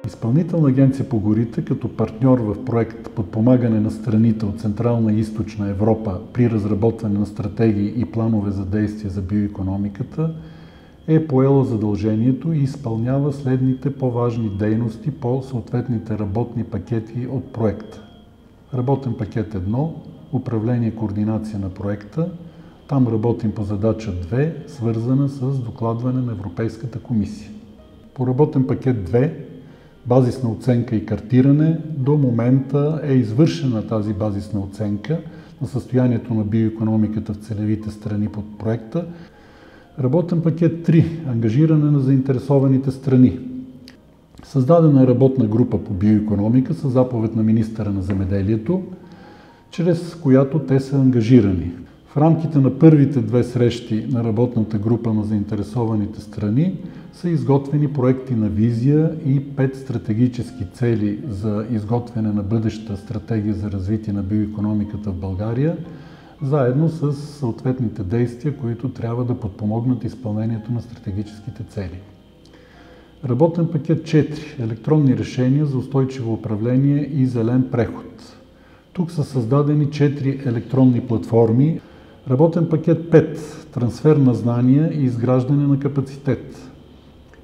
Изпълнителна агенция по горите като партньор в проект подпомагане на страните от Централна и Източна Европа при разработване на стратегии и планове за действие за биоикономиката е поела задължението и изпълнява следните по-важни дейности по съответните работни пакети от проекта. Работен пакет 1 – управление и координация на проекта. Там работим по задача 2, свързана с докладване на Европейската комисия. По работен пакет 2 – базисна оценка и картиране. До момента е извършена тази базисна оценка на състоянието на биоикономиката в целевите страни под проекта. Работен пакет 3 – ангажиране на заинтересованите страни. Създадена е работна група по биоикономика със заповед на министъра на земеделието, чрез която те са ангажирани. В рамките на първите 2 срещи на работната група на заинтересованите страни са изготвени проекти на визия и 5 стратегически цели за изготвяне на бъдеща стратегия за развитие на биоикономиката в България, заедно с съответните действия, които трябва да подпомогнат изпълнението на стратегическите цели. Работен пакет 4 – електронни решения за устойчиво управление и зелен преход. Тук са създадени 4 електронни платформи. Работен пакет 5 – трансфер на знания и изграждане на капацитет.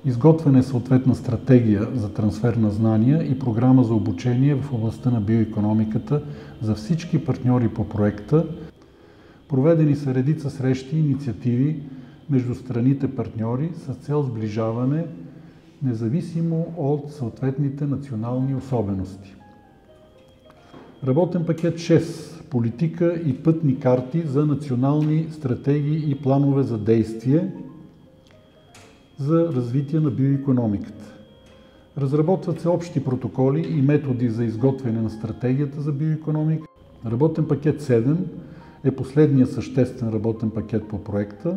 Изготвена е съответна стратегия за трансфер на знания и програма за обучение в областта на биоикономиката за всички партньори по проекта. Проведени са редица срещи и инициативи между страните партньори с цел сближаване, независимо от съответните национални особености. Работен пакет 6 – политика и пътни карти за национални стратегии и планове за действие за развитие на биоикономиката. Разработват се общи протоколи и методи за изготвяне на стратегията за биоикономика. Работен пакет 7 е последният съществен работен пакет по проекта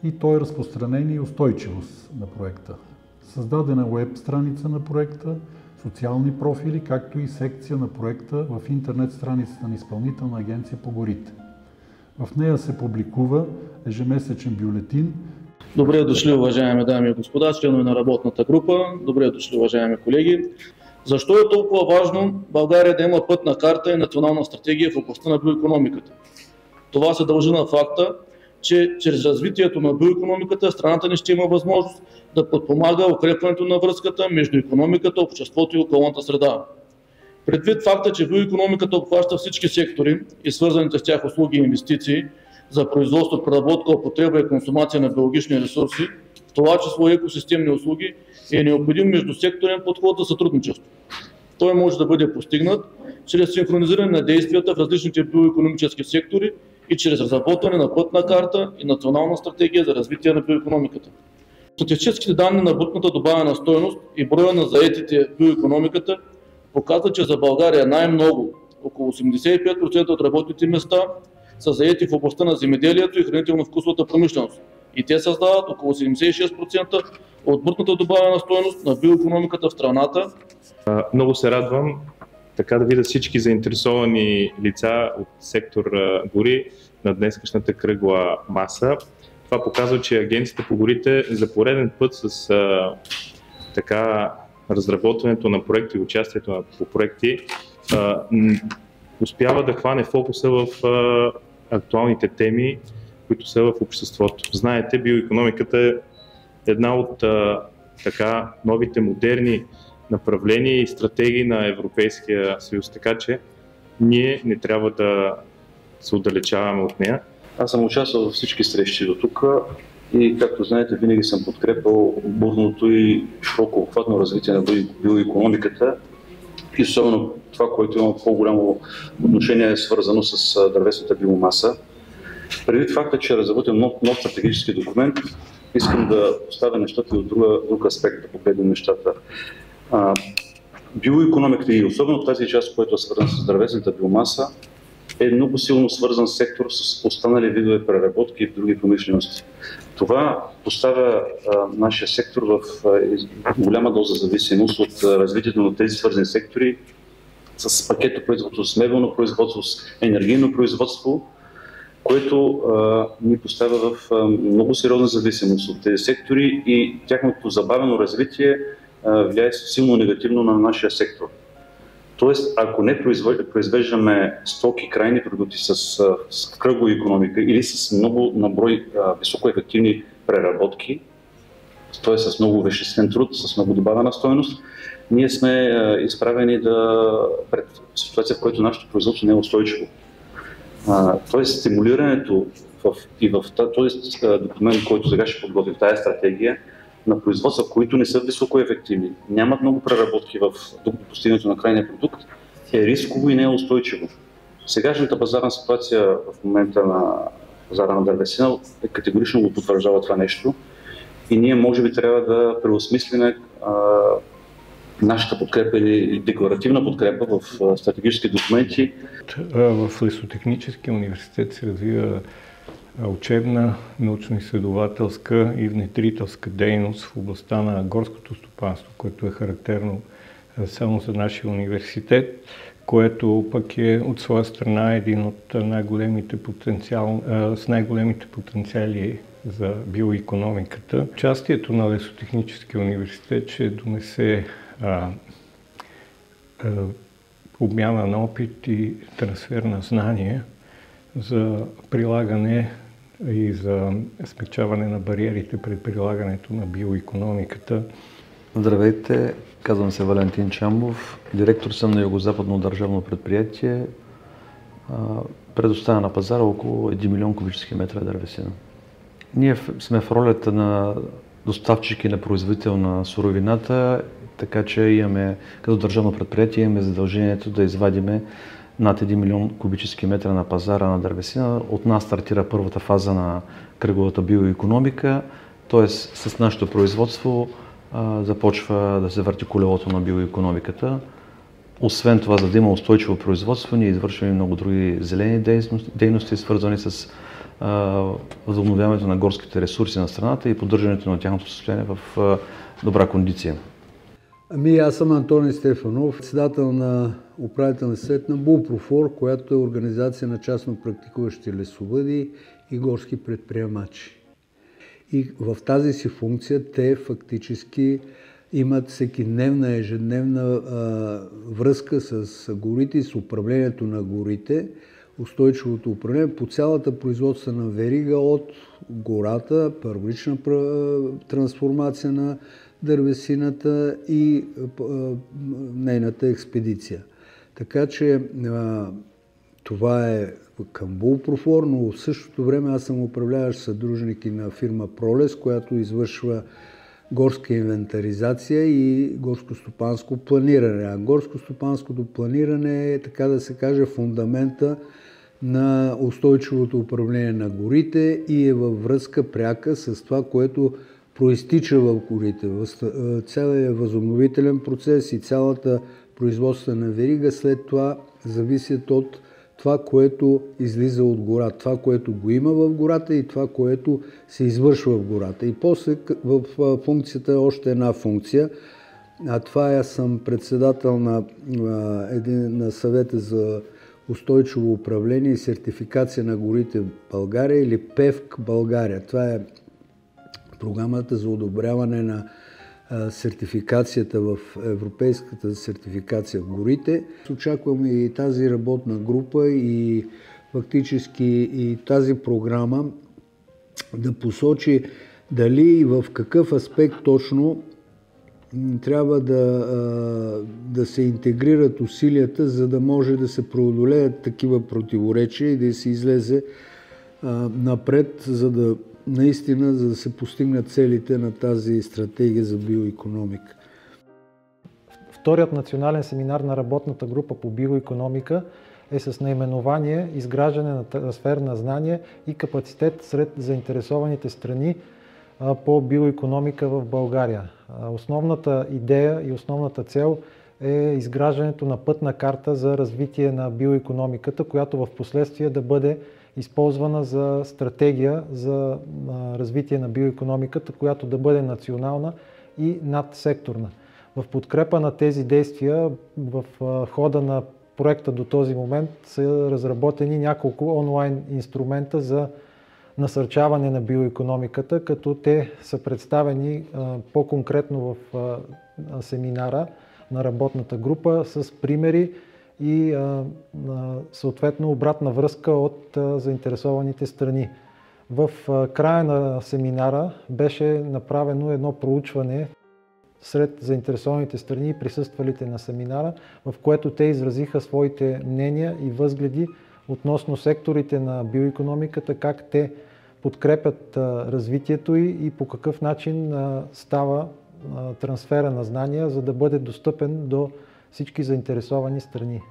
и той е разпространение и устойчивост на проекта. Създадена е уеб страница на проекта, социални профили, както и секция на проекта в интернет страницата на Изпълнителна агенция по горите. В нея се публикува ежемесечен бюлетин. Добре дошли, уважаеми дами и господа, членове на работната група. Добре дошли, уважаеми колеги. Защо е толкова важно България да има пътна карта и национална стратегия в областта на биоикономиката? Това се дължи на факта, че чрез развитието на биоикономиката страната ни ще има възможност да подпомага укрепването на връзката между икономиката, обществото и околната среда. Предвид факта, че биоикономиката обхваща всички сектори и свързаните с тях услуги и инвестиции за производство, преработка, употреба и консумация на биологични ресурси, в това число и екосистемни услуги, е необходим междусекторен подход за сътрудничество. Той може да бъде постигнат чрез синхронизиране на действията в различните биоикономически сектори и чрез разработване на пътна карта и национална стратегия за развитие на биоикономиката. Статистическите данни на брутната добавена стойност и броя на заетите в биоикономиката показват, че за България най-много, около 85% от работните места, са заети в областта на земеделието и хранително-вкусовата промишленост. И те създават около 76% от брутната добавена стойност на биоикономиката в страната. Много се радвам така да видя всички заинтересовани лица от сектор гори на днескашната кръгла маса. Това показва, че Агенцията по горите за пореден път с разработването на проекти и участието по проекти успява да хване фокуса в актуалните теми, които са в обществото. Знаете, биоикономиката е една от новите модерни направления и стратегии на Европейския съюз, така че ние не трябва да се отдалечаваме от нея. Аз съм участвал във всички срещи до тук и, както знаете, винаги съм подкрепил бурното и широко обхватно развитие на биоикономиката и особено това, което има по-голямо отношение е свързано с дървесната биомаса. Предвид факта, че е разработен нов стратегически документ, искам да поставя нещата и от друг аспект, да погледнем нещата. Биоикономиката и особено тази част, която е свързана с дървесната биомаса, е много силно свързан сектор с останали видове преработки и други промишлености. Това поставя нашия сектор в голяма доза зависимост от развитието на тези свързани сектори с пакетно производство, с мебелно производство, с енергийно производство, което ни поставя в много сериозна зависимост от тези сектори и тяхното забавено развитие влияе силно негативно на нашия сектор. Тоест, ако не произвеждаме стоки, крайни продукти с кръгова икономика или с много наброй високоефективни преработки, т.е. с много веществен труд, с много добавена стойност, ние сме изправени пред ситуация, в която нашето производство не е устойчиво. Тоест, стимулирането в този документ, който сега ще подготвим, тази стратегия, на производства, които не са високоефективни, нямат много преработки в постигането на крайния продукт, е рисково и не е устойчиво. Сегашната пазарна ситуация в момента на пазара на дървесина категорично го потвърждава това нещо и ние може би трябва да преосмислиме нашата подкрепа или декларативна подкрепа в стратегически документи. В Лесотехническия университет се развива учебна, научно-изследователска и внедрителска дейност в областта на горското стопанство, което е характерно само за нашия университет, което пък е от своя страна един от с най-големите потенциали за биоикономиката. Участието на Лесотехническия университет ще донесе обмяна на опит и трансфер на знания за прилагане и за смекчаване на бариерите пред прилагането на биоикономиката. Здравейте, казвам се Валентин Чамбов, директор съм на Югозападно държавно предприятие. Предоставя на пазара около 1 милион кубически метра дървесина. Ние сме в ролята на доставчик и на производител на суровината, така че имаме, като държавно предприятие, имаме задължението да извадиме над 1 милион кубически метра на пазара на дървесина. От нас стартира първата фаза на кръговата биоикономика, т.е. с нашето производство започва да се върти колелото на биоикономиката. Освен това, за да има устойчиво производство, ние извършваме много други зелени дейности, свързани с възобновяването на горските ресурси на страната и поддържането на тяхното състояние в добра кондиция. Аз съм Антони Стефанов, председател на управителния съвет на Булпрофор, която е организация на частно практикуващи лесовъди и горски предприемачи. И в тази си функция те фактически имат всекидневна, ежедневна връзка с горите и с управлението на горите, устойчивото управление по цялата производствена верига от гората, първична трансформация на дървесината и нейната експедиция. Така че това е към Булпрофор, но в същото време аз съм управляващ съдружник и на фирма Пролес, която извършва горска инвентаризация и горско-стопанско планиране. А горско-стопанското планиране е, така да се каже, фундамента на устойчивото управление на горите и е във връзка пряка с това, което проистича в горите. Целият възобновителен процес и цялата производствена верига след това зависят от това, което излиза от гора, това, което го има в гората и това, което се извършва в гората. И после в функцията е още една функция, а това аз съм председател на съвета за устойчиво управление и сертификация на горите в България или ПЕВК България. Това е програмата за одобряване на сертификацията в европейската сертификация в горите. Очакваме и тази работна група и фактически и тази програма да посочи дали и в какъв аспект точно трябва да се интегрират усилията, за да може да се преодолеят такива противоречия и да се излезе напред, за да се постигнат целите на тази стратегия за биоикономика. Вторият национален семинар на работната група по биоикономика е с наименование "Изграждане на трансфер на знания и капацитет сред заинтересованите страни по биоикономика в България". Основната идея и основната цел е изграждането на пътна карта за развитие на биоикономиката, която в последствие да бъде използвана за стратегия за развитие на биоикономиката, която да бъде национална и надсекторна. В подкрепа на тези действия в хода на проекта до този момент са разработени няколко онлайн инструмента за насърчаване на биоикономиката, като те са представени по-конкретно в семинара на работната група с примери и съответно обратна връзка от заинтересованите страни. В края на семинара беше направено едно проучване сред заинтересованите страни и присъствалите на семинара, в което те изразиха своите мнения и възгледи относно секторите на биоикономиката, как те подкрепят развитието и по какъв начин става трансфера на знания, за да бъде достъпен до всички заинтересовани страни.